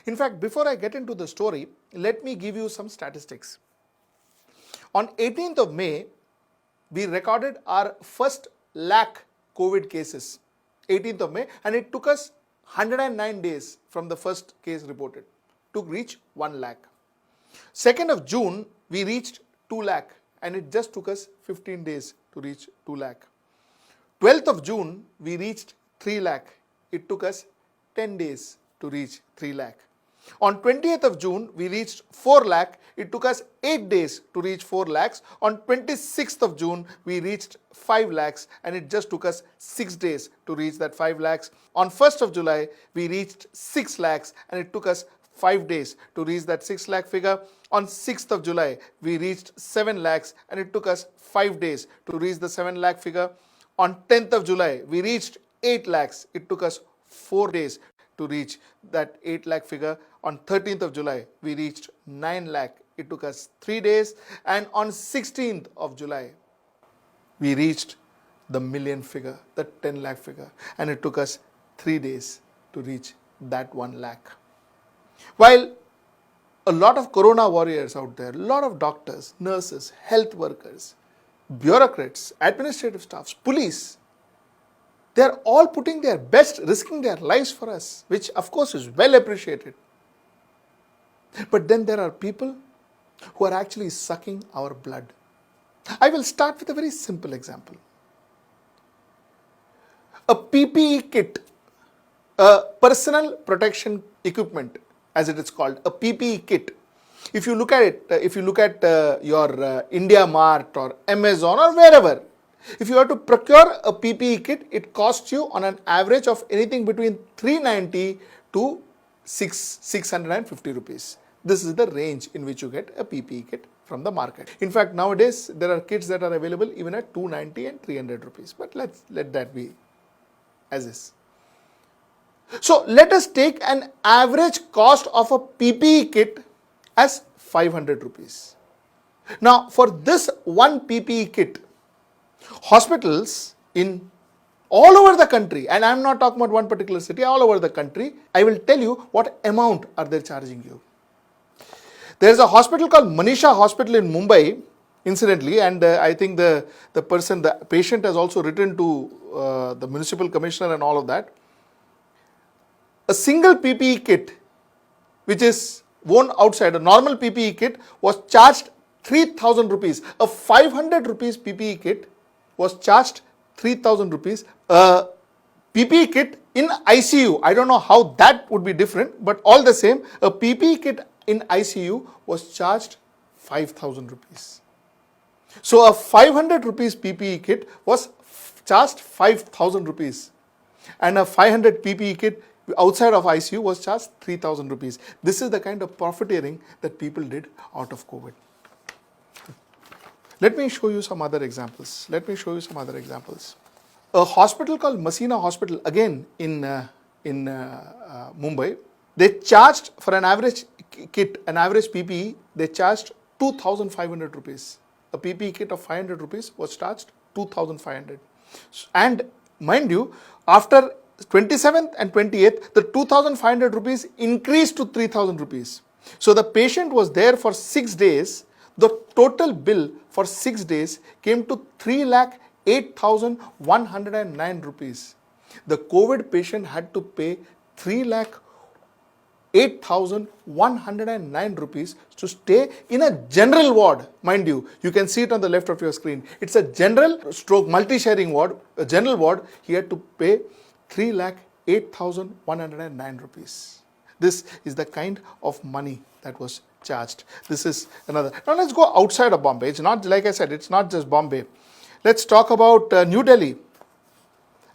In fact, before I get into the story, let me give you some statistics. On 18th of May, we recorded our first lakh COVID cases, 18th of May, and it took us 109 days from the first case reported to reach 1 lakh. 2nd of June, we reached 2 lakh, and it just took us 15 days to reach 2 lakh. 12th of June, we reached 3 lakh. It took us 10 days to reach 3 lakh. On 20th of June, we reached 4 lakh. It took us 8 days to reach 4 lakhs. On 26th of June, we reached 5 lakhs, and it just took us 6 days to reach that 5 lakhs. On 1st of July, we reached 6 lakhs, and it took us 5 days to reach that 6 lakh figure. On 6th of July, we reached 7 lakhs, and it took us 5 days to reach the 7 lakh figure. On 10th of July, we reached 8 lakhs. It took us 4 days to reach that 8 lakh figure. On 13th of July, we reached 9 lakh. It took us 3 days. And on 16th of July, we reached the million figure, the 10 lakh figure. And it took us 3 days to reach that 1 lakh. While a lot of corona warriors out there, a lot of doctors, nurses, health workers, bureaucrats, administrative staffs, police, they are all putting their best, risking their lives for us, which of course is well appreciated. But then there are people who are actually sucking our blood. I will start with a very simple example. A PPE kit, a personal protection equipment, as it is called, a PPE kit. If you look at it, if you look at your India Mart or Amazon or wherever, if you have to procure a PPE kit, it costs you on an average of anything between 390 to 650 rupees. This is the range in which you get a PPE kit from the market. In fact, nowadays there are kits that are available even at 290 and 300 rupees. But let that be as is. So let us take an average cost of a PPE kit as 500 rupees. Now, for this one PPE kit, hospitals in all over the country, and I am not talking about one particular city, all over the country, I will tell you what amount are they charging you. There is a hospital called Manisha Hospital in Mumbai, incidentally, and I think the patient has also written to the municipal commissioner and all of that. A single PPE kit, which is worn outside, a normal PPE kit, was charged 3,000 rupees. A 500 rupees PPE kit was charged 3,000 rupees. A PPE kit in ICU, I don't know how that would be different, but all the same, a PPE kit in ICU was charged 5,000 rupees. So a 500 rupees PPE kit was charged 5,000 rupees. And a 500 PPE kit outside of ICU was charged 3,000 rupees. This is the kind of profiteering that people did out of COVID. Let me show you some other examples. A hospital called Masina Hospital, again in Mumbai, they charged for an average kit, an average PPE, they charged 2,500 rupees. A PPE kit of 500 rupees was charged 2,500. And mind you, after 27th and 28th, the 2,500 rupees increased to 3,000 rupees. So the patient was there for 6 days. The total bill for 6 days came to 3,08,109 rupees. The COVID patient had to pay 3,08,109 rupees to stay in a general ward. Mind you, you can see it on the left of your screen. It's a general stroke multi-sharing ward, a general ward. He had to pay 3,08,109 rupees. This is the kind of money that was charged. This is another. Now let's go outside of Bombay. It's not, like I said, it's not just Bombay. Let's talk about New Delhi.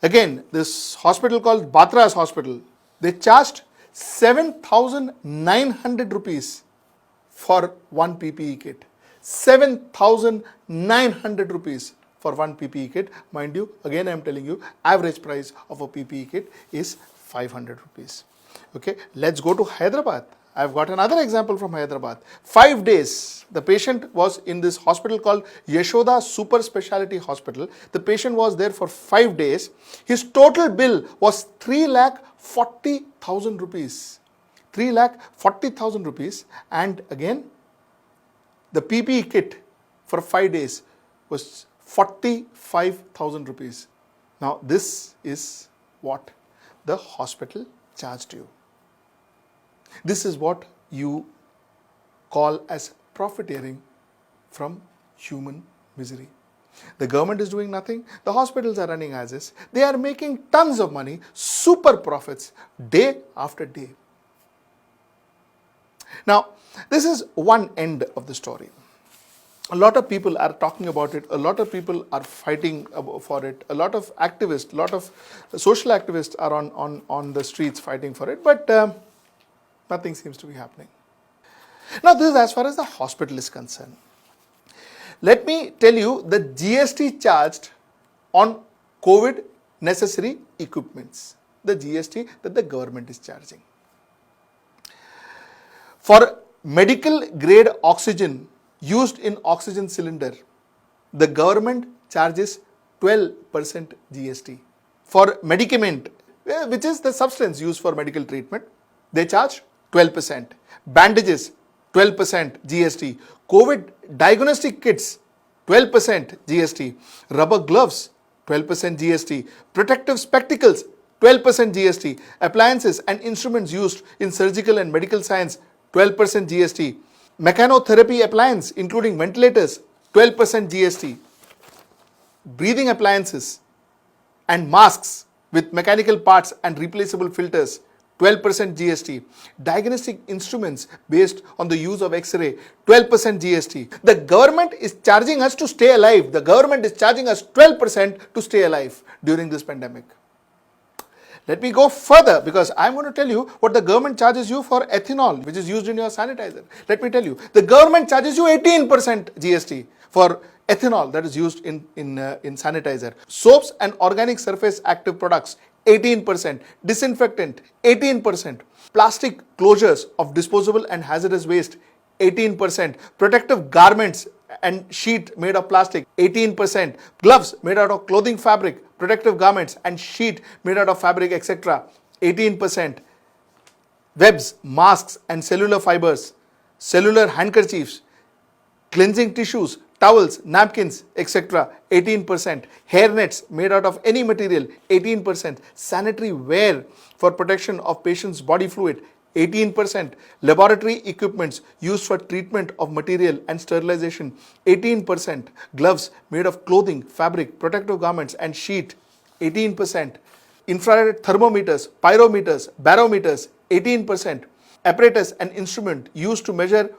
Again, this hospital called Batras Hospital, they charged 7,900 rupees for one PPE kit. 7,900 rupees for one PPE kit. Mind you, again I am telling you, average price of a PPE kit is 500 rupees. Okay, let's go to Hyderabad. I've got another example from Hyderabad. 5 days, the patient was in this hospital called Yashoda Super Speciality Hospital. The patient was there for 5 days. His total bill was 3,40,000 rupees. 3,40,000 rupees, and again the PPE kit for 5 days was 45,000 rupees. Now this is what the hospital charged you. This is what you call as profiteering from human misery. The government is doing nothing. The hospitals are running as is. They are making tons of money, super profits, day after day. Now, this is one end of the story. A lot of people are talking about it. A lot of people are fighting for it. A lot of activists, a lot of social activists are on the streets fighting for it. But nothing seems to be happening. Now, this is as far as the hospital is concerned. Let me tell you the GST charged on COVID necessary equipments, the GST that the government is charging. For medical grade oxygen used in oxygen cylinder, the government charges 12% GST. For medicament, which is the substance used for medical treatment, they charge 12%. Bandages, 12% GST. COVID diagnostic kits, 12% GST. Rubber gloves, 12% GST. Protective spectacles, 12% GST. Appliances and instruments used in surgical and medical science, 12% GST. Mechanotherapy appliance, including ventilators, 12% GST. Breathing appliances and masks with mechanical parts and replaceable filters, 12% GST. Diagnostic instruments based on the use of X-ray, 12% GST. The government is charging us to stay alive. The government is charging us 12% to stay alive during this pandemic. Let me go further, because I'm going to tell you what the government charges you for ethanol, which is used in your sanitizer. Let me tell you, the government charges you 18% GST for ethanol that is used in sanitizer. Soaps and organic surface active products, 18%. Disinfectant, 18%. Plastic closures of disposable and hazardous waste, 18%. Protective garments and sheet made of plastic, 18%. Gloves made out of clothing fabric, protective garments and sheet made out of fabric, etc., 18%. Webs, masks and cellular fibers, cellular handkerchiefs, cleansing tissues, towels, napkins, etc., 18%. Hair nets made out of any material, 18%. Sanitary wear for protection of patient's body fluid, 18%. Laboratory equipments used for treatment of material and sterilization, 18%. Gloves made of clothing, fabric, protective garments and sheet, 18%. Infrared thermometers, pyrometers, barometers, 18%. Apparatus and instrument used to measure